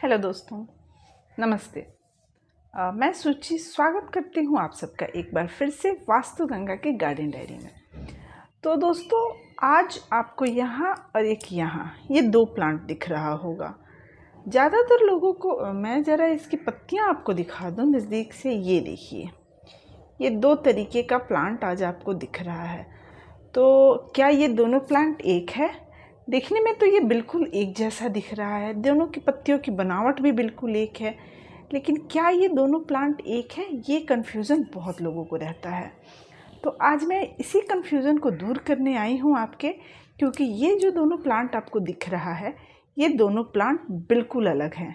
Hello दोस्तों, नमस्ते। मैं सुचि स्वागत करती हूँ आप सबका एक बार फिर से वास्तु गंगा के गार्डन डायरी में। तो दोस्तों, आज आपको यहाँ और एक यहाँ ये दो प्लांट दिख रहा होगा। ज़्यादातर लोगों को मैं ज़रा इसकी पत्तियाँ आपको दिखा दूँ नज़दीक से। ये देखिए, ये दो तरीके का प्लांट आज आपको दिख रहा है। तो क्या ये दोनों प्लांट एक है? देखने में तो ये बिल्कुल एक जैसा दिख रहा है, दोनों की पत्तियों की बनावट भी बिल्कुल एक है, लेकिन क्या ये दोनों प्लांट एक है? ये कन्फ्यूज़न बहुत लोगों को रहता है। तो आज मैं इसी कन्फ्यूज़न को दूर करने आई हूँ आपके, क्योंकि ये जो दोनों प्लांट आपको दिख रहा है, ये दोनों प्लांट बिल्कुल अलग हैं।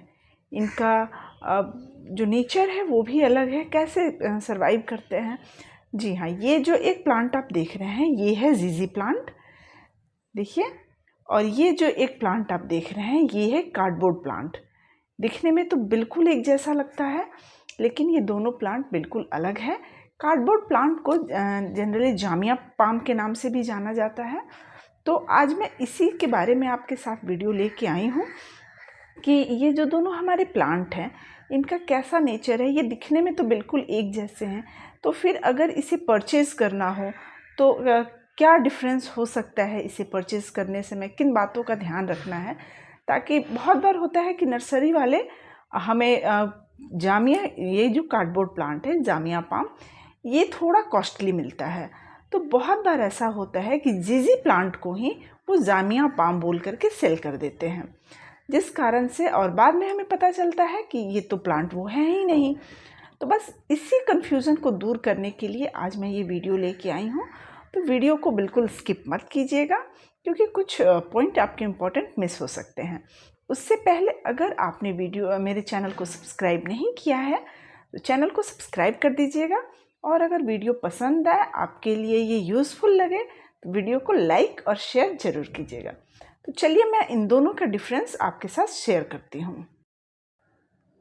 इनका जो नेचर है वो भी अलग है, कैसे सर्वाइव करते हैं। जी हाँ, ये जो एक प्लांट आप देख रहे हैं ये है जीजी प्लांट, देखिए। और ये जो एक प्लांट आप देख रहे हैं ये है कार्डबोर्ड प्लांट। दिखने में तो बिल्कुल एक जैसा लगता है, लेकिन ये दोनों प्लांट बिल्कुल अलग है। कार्डबोर्ड प्लांट को जनरली जामिया पाम के नाम से भी जाना जाता है। तो आज मैं इसी के बारे में आपके साथ वीडियो लेके आई हूँ कि ये जो दोनों हमारे प्लांट हैं इनका कैसा नेचर है। ये दिखने में तो बिल्कुल एक जैसे हैं, तो फिर अगर इसे परचेज़ करना हो तो क्या डिफरेंस हो सकता है इसे परचेज़ करने से, मैं किन बातों का ध्यान रखना है। ताकि बहुत बार होता है कि नर्सरी वाले हमें जामिया, ये जो कार्डबोर्ड प्लांट है जामिया पाम, ये थोड़ा कॉस्टली मिलता है। तो बहुत बार ऐसा होता है कि जीजी प्लांट को ही वो जामिया पाम बोल करके सेल कर देते हैं, जिस कारण से और बाद में हमें पता चलता है कि ये तो प्लांट वो है ही नहीं। तो बस इसी कन्फ्यूज़न को दूर करने के लिए आज मैं ये वीडियो लेके आई हूँ। तो वीडियो को बिल्कुल स्किप मत कीजिएगा, क्योंकि कुछ पॉइंट आपके इम्पोर्टेंट मिस हो सकते हैं। उससे पहले अगर आपने मेरे चैनल को सब्सक्राइब नहीं किया है तो चैनल को सब्सक्राइब कर दीजिएगा, और अगर वीडियो पसंद आए, आपके लिए ये यूज़फुल लगे, तो वीडियो को लाइक और शेयर ज़रूर कीजिएगा। तो चलिए मैं इन दोनों का डिफरेंस आपके साथ शेयर करती हूँ।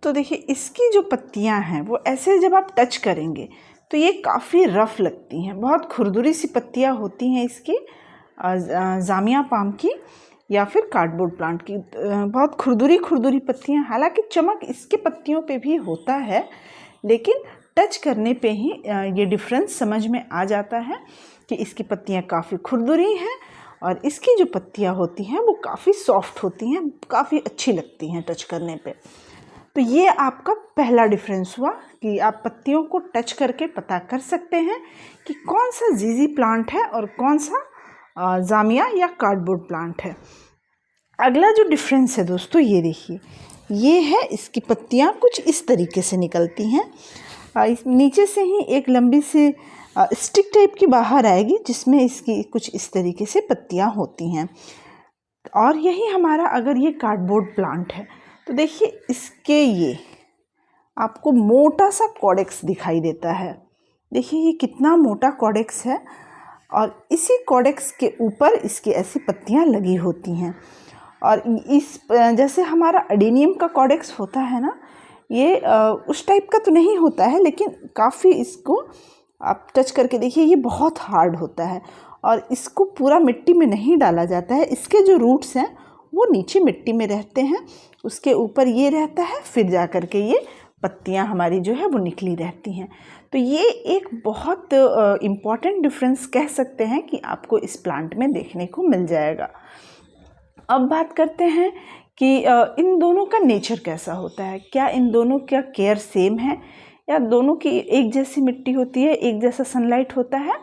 तो देखिए, इसकी जो पत्तियाँ हैं वो ऐसे जब आप टच करेंगे तो ये काफ़ी रफ़ लगती हैं, बहुत खुरदुरी सी पत्तियाँ होती हैं इसकी, जामिया पाम की या फिर कार्डबोर्ड प्लांट की। बहुत खुरदुरी पत्तियाँ, हालांकि चमक इसके पत्तियों पे भी होता है, लेकिन टच करने पे ही ये डिफरेंस समझ में आ जाता है कि इसकी पत्तियाँ काफ़ी खुरदुरी हैं और इसकी जो पत्तियाँ होती हैं वो काफ़ी सॉफ्ट होती हैं, काफ़ी अच्छी लगती हैं टच करने पे। तो ये आपका पहला डिफरेंस हुआ कि आप पत्तियों को टच करके पता कर सकते हैं कि कौन सा जीजी प्लांट है और कौन सा जामिया या कार्डबोर्ड प्लांट है। अगला जो डिफरेंस है दोस्तों, ये देखिए, ये है इसकी पत्तियां कुछ इस तरीके से निकलती हैं। इस नीचे से ही एक लंबी सी स्टिक टाइप की बाहर आएगी, जिसमें इसकी कुछ इस तरीके से पत्तियां होती हैं। और यही हमारा अगर ये कार्डबोर्ड प्लांट है तो देखिए, इसके ये आपको मोटा सा कॉडेक्स दिखाई देता है। देखिए ये कितना मोटा कॉडेक्स है, और इसी कॉडेक्स के ऊपर इसकी ऐसी पत्तियां लगी होती हैं। और इस जैसे हमारा अडेनियम का कॉडेक्स होता है ना, ये उस टाइप का तो नहीं होता है, लेकिन काफ़ी इसको आप टच करके देखिए, ये बहुत हार्ड होता है और इसको पूरा मिट्टी में नहीं डाला जाता है। इसके जो रूट्स हैं वो नीचे मिट्टी में रहते हैं, उसके ऊपर ये रहता है, फिर जा कर के ये पत्तियां हमारी जो है वो निकली रहती हैं। तो ये एक बहुत इम्पॉर्टेंट डिफरेंस कह सकते हैं कि आपको इस प्लांट में देखने को मिल जाएगा। अब बात करते हैं कि इन दोनों का नेचर कैसा होता है। क्या इन दोनों का केयर सेम है, या दोनों की एक जैसी मिट्टी होती है, एक जैसा सनलाइट होता है।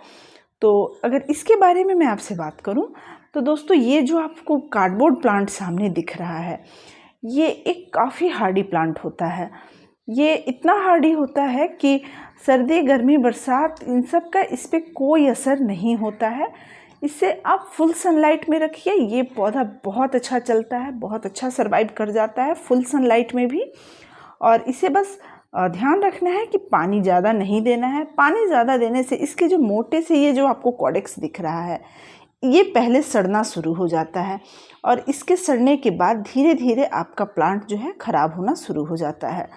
तो अगर इसके बारे में मैं आपसे बात करूं तो दोस्तों, ये जो आपको कार्डबोर्ड प्लांट सामने दिख रहा है, ये एक काफ़ी हार्डी प्लांट होता है। ये इतना हार्डी होता है कि सर्दी, गर्मी, बरसात, इन सब का इस पर कोई असर नहीं होता है। इसे आप फुल सनलाइट में रखिए, ये पौधा बहुत अच्छा चलता है, बहुत अच्छा सर्वाइव कर जाता है फुल सनलाइट में भी। और इसे बस ध्यान रखना है कि पानी ज़्यादा नहीं देना है। पानी ज़्यादा देने से इसके जो मोटे से ये जो आपको कॉडेक्स दिख रहा है, ये पहले सड़ना शुरू हो जाता है, और इसके सड़ने के बाद धीरे धीरे आपका प्लांट जो है ख़राब होना शुरू हो जाता है।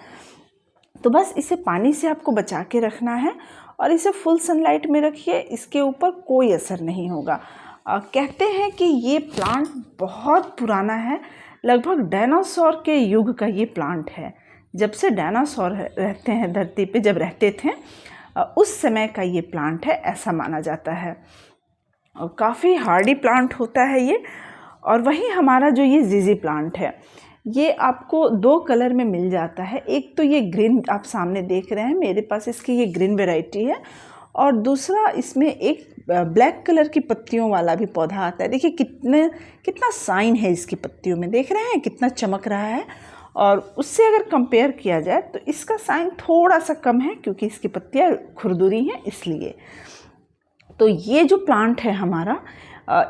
तो बस इसे पानी से आपको बचा के रखना है और इसे फुल सनलाइट में रखिए, इसके ऊपर कोई असर नहीं होगा। कहते हैं कि ये प्लांट बहुत पुराना है, लगभग डायनासोर के युग का ये प्लांट है। जब से डायनासोर रहते हैं धरती पे, जब रहते थे उस समय का ये प्लांट है, ऐसा माना जाता है। और काफ़ी हार्डी प्लांट होता है ये। और वहीं हमारा जो ये जीजी प्लांट है, ये आपको 2 कलर में मिल जाता है। एक तो ये ग्रीन आप सामने देख रहे हैं, मेरे पास इसकी ये ग्रीन वैरायटी है, और दूसरा इसमें एक ब्लैक कलर की पत्तियों वाला भी पौधा आता है। देखिए कितना साइन है इसकी पत्तियों में, देख रहे हैं कितना चमक रहा है। और उससे अगर कंपेयर किया जाए तो इसका साइन थोड़ा सा कम है, क्योंकि इसकी पत्तियाँ खुरदुरी हैं इसलिए। तो ये जो प्लांट है हमारा,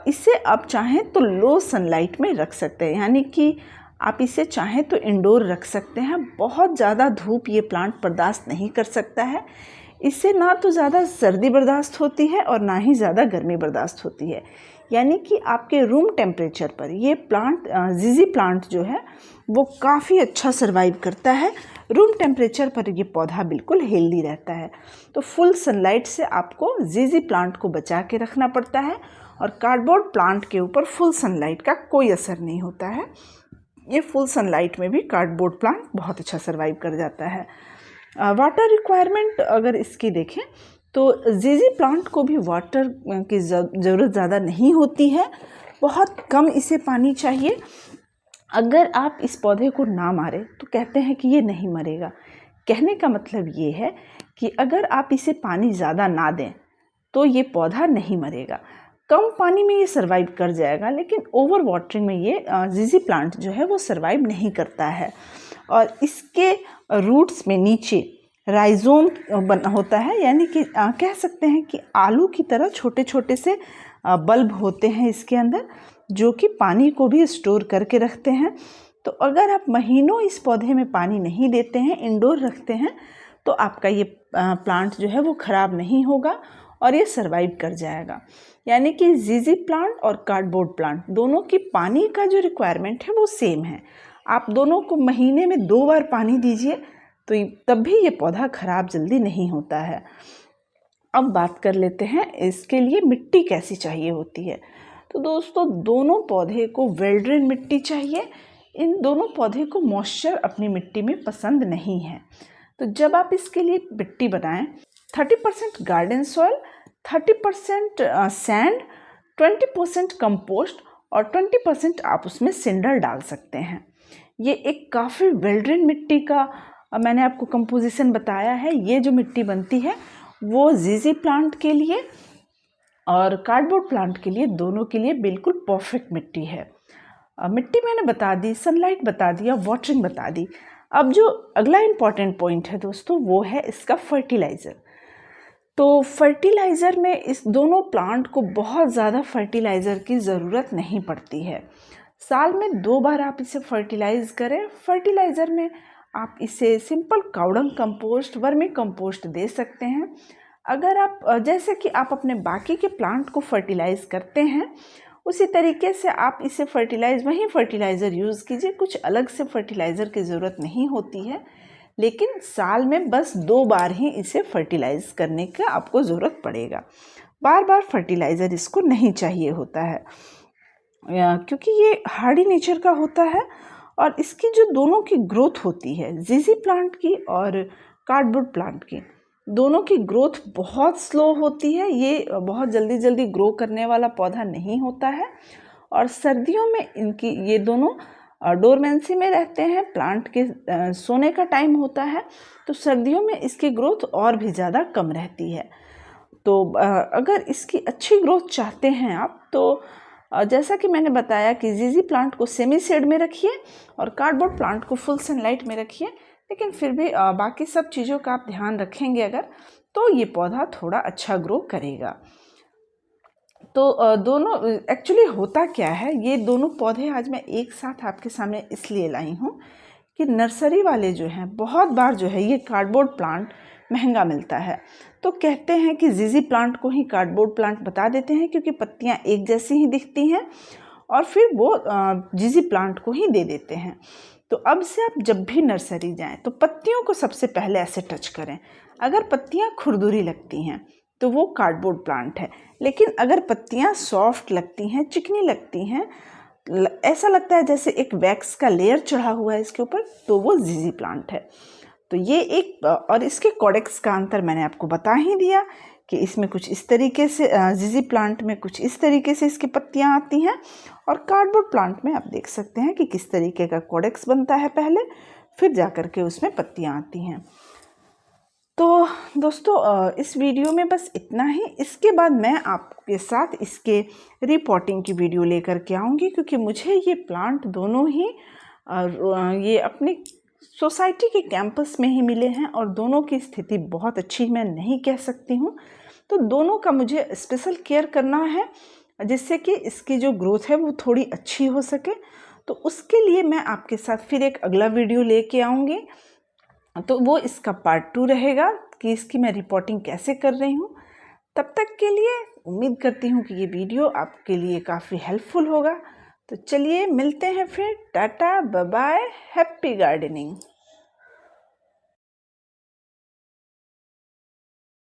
इसे आप चाहें तो लो सनलाइट में रख सकते हैं, यानी कि आप इसे चाहें तो इंडोर रख सकते हैं। बहुत ज़्यादा धूप ये प्लांट बर्दाश्त नहीं कर सकता है। इससे ना तो ज़्यादा सर्दी बर्दाश्त होती है और ना ही ज़्यादा गर्मी बर्दाश्त होती है, यानी कि आपके रूम टेम्परेचर पर ये प्लांट, जीजी प्लांट जो है वो काफ़ी अच्छा सर्वाइव करता है। रूम टेम्परेचर पर ये पौधा बिल्कुल हेल्दी रहता है। तो फुल सनलाइट से आपको जीजी प्लांट को बचा के रखना पड़ता है, और कार्डबोर्ड प्लांट के ऊपर फुल सनलाइट का कोई असर नहीं होता है। ये फुल सनलाइट में भी कार्डबोर्ड प्लांट बहुत अच्छा सर्वाइव कर जाता है। वाटर रिक्वायरमेंट अगर इसकी देखें तो जीजी प्लांट को भी वाटर की ज़रूरत ज़्यादा नहीं होती है, बहुत कम इसे पानी चाहिए। अगर आप इस पौधे को ना मारें तो कहते हैं कि ये नहीं मरेगा। कहने का मतलब ये है कि अगर आप इसे पानी ज़्यादा ना दें तो ये पौधा नहीं मरेगा। कम पानी में ये सर्वाइव कर जाएगा, लेकिन ओवर वाटरिंग में ये जीजी प्लांट जो है वो सर्वाइव नहीं करता है। और इसके रूट्स में नीचे राइजोम बना होता है, यानी कि कह सकते हैं कि आलू की तरह छोटे छोटे से बल्ब होते हैं इसके अंदर, जो कि पानी को भी स्टोर करके रखते हैं। तो अगर आप महीनों इस पौधे में पानी नहीं देते हैं, इंडोर रखते हैं, तो आपका ये प्लांट जो है वो ख़राब नहीं होगा और ये सर्वाइव कर जाएगा। यानी कि जीजी प्लांट और कार्डबोर्ड प्लांट दोनों की पानी का जो रिक्वायरमेंट है वो सेम है। आप दोनों को महीने में 2 बार पानी दीजिए तो तब भी ये पौधा ख़राब जल्दी नहीं होता है। अब बात कर लेते हैं इसके लिए मिट्टी कैसी चाहिए होती है। तो दोस्तों, दोनों पौधे को वेल ड्रेन मिट्टी चाहिए। इन दोनों पौधे को मॉइस्चर अपनी मिट्टी में पसंद नहीं है। तो जब आप इसके लिए मिट्टी बनाएं, 30% गार्डन सॉइल, 30% सैंड, 20% कंपोस्ट और 20% आप उसमें सिंडर डाल सकते हैं। ये एक काफ़ी वेल ड्रेन मिट्टी का मैंने आपको कंपोजिशन बताया है। ये जो मिट्टी बनती है वो जीजी प्लांट के लिए और कार्डबोर्ड प्लांट के लिए, दोनों के लिए बिल्कुल परफेक्ट मिट्टी है। मिट्टी मैंने बता दी, सनलाइट बता दिया, वाटरिंग बता दी। अब जो अगला इम्पॉर्टेंट पॉइंट है दोस्तों, वो है इसका फर्टिलाइज़र। तो फर्टिलाइज़र में इस दोनों प्लांट को बहुत ज़्यादा फर्टिलाइज़र की ज़रूरत नहीं पड़ती है। साल में 2 बार आप इसे फर्टिलाइज़ करें। फर्टिलाइज़र में आप इसे simple cow dung compost, vermi compost दे सकते हैं। अगर आप जैसे कि आप अपने बाकी के प्लांट को फर्टिलाइज़ करते हैं, उसी तरीके से आप इसे वही फर्टिलाइज़र यूज़ कीजिए। कुछ अलग से फर्टिलाइज़र की ज़रूरत नहीं होती है, लेकिन साल में बस 2 बार ही इसे फर्टिलाइज़ करने का आपको ज़रूरत पड़ेगा। बार बार फर्टिलाइज़र इसको नहीं चाहिए होता है, क्योंकि ये हार्डी नेचर का होता है। और इसकी जो दोनों की ग्रोथ होती है, जीजी प्लांट की और कार्डबोर्ड प्लांट की, दोनों की ग्रोथ बहुत स्लो होती है। ये बहुत जल्दी जल्दी ग्रो करने वाला पौधा नहीं होता है। और सर्दियों में इनकी ये दोनों डोरमेंसी में रहते हैं। प्लांट के सोने का टाइम होता है, तो सर्दियों में इसकी ग्रोथ और भी ज़्यादा कम रहती है। तो अगर इसकी अच्छी ग्रोथ चाहते हैं आप, तो जैसा कि मैंने बताया कि जीजी प्लांट को सेमी शेड में रखिए और कार्डबोर्ड प्लांट को फुल सनलाइट में रखिए। लेकिन फिर भी बाकी सब चीज़ों का आप ध्यान रखेंगे अगर, तो ये पौधा थोड़ा अच्छा ग्रो करेगा। तो दोनों एक्चुअली होता क्या है, ये दोनों पौधे आज मैं एक साथ आपके सामने इसलिए लाई हूँ कि नर्सरी वाले जो हैं, बहुत बार जो है ये कार्डबोर्ड प्लांट महंगा मिलता है, तो कहते हैं कि जीजी प्लांट को ही कार्डबोर्ड प्लांट बता देते हैं, क्योंकि पत्तियां एक जैसी ही दिखती हैं, और फिर वो जीजी प्लांट को ही दे देते हैं। तो अब से आप जब भी नर्सरी जाएं तो पत्तियों को सबसे पहले ऐसे टच करें। अगर पत्तियां खुरदुरी लगती हैं तो वो कार्डबोर्ड प्लांट है, लेकिन अगर पत्तियां सॉफ्ट लगती हैं, चिकनी लगती हैं, ऐसा लगता है जैसे एक वैक्स का लेयर चढ़ा हुआ है इसके ऊपर, तो वो जीजी प्लांट है। तो ये एक, और इसके कॉडेक्स का अंतर मैंने आपको बता ही दिया कि इसमें कुछ इस तरीके से, जीजी प्लांट में कुछ इस तरीके से इसकी पत्तियां आती हैं, और कार्डबोर्ड प्लांट में आप देख सकते हैं कि किस तरीके का कॉडेक्स बनता है पहले, फिर जाकर के उसमें पत्तियां आती हैं। तो दोस्तों इस वीडियो में बस इतना ही। इसके बाद मैं आपके साथ इसके रिपोर्टिंग की वीडियो लेकर के आऊँगी, क्योंकि मुझे ये प्लांट दोनों ही ये अपनी सोसाइटी के कैंपस में ही मिले हैं, और दोनों की स्थिति बहुत अच्छी मैं नहीं कह सकती हूँ। तो दोनों का मुझे स्पेशल केयर करना है, जिससे कि इसकी जो ग्रोथ है वो थोड़ी अच्छी हो सके। तो उसके लिए मैं आपके साथ फिर एक अगला वीडियो लेके आऊँगी, तो वो इसका पार्ट 2 रहेगा कि इसकी मैं रिपोर्टिंग कैसे कर रही हूँ। तब तक के लिए उम्मीद करती हूँ कि ये वीडियो आपके लिए काफ़ी हेल्पफुल होगा। तो चलिए मिलते हैं फिर। Tata, bye bye, happy gardening.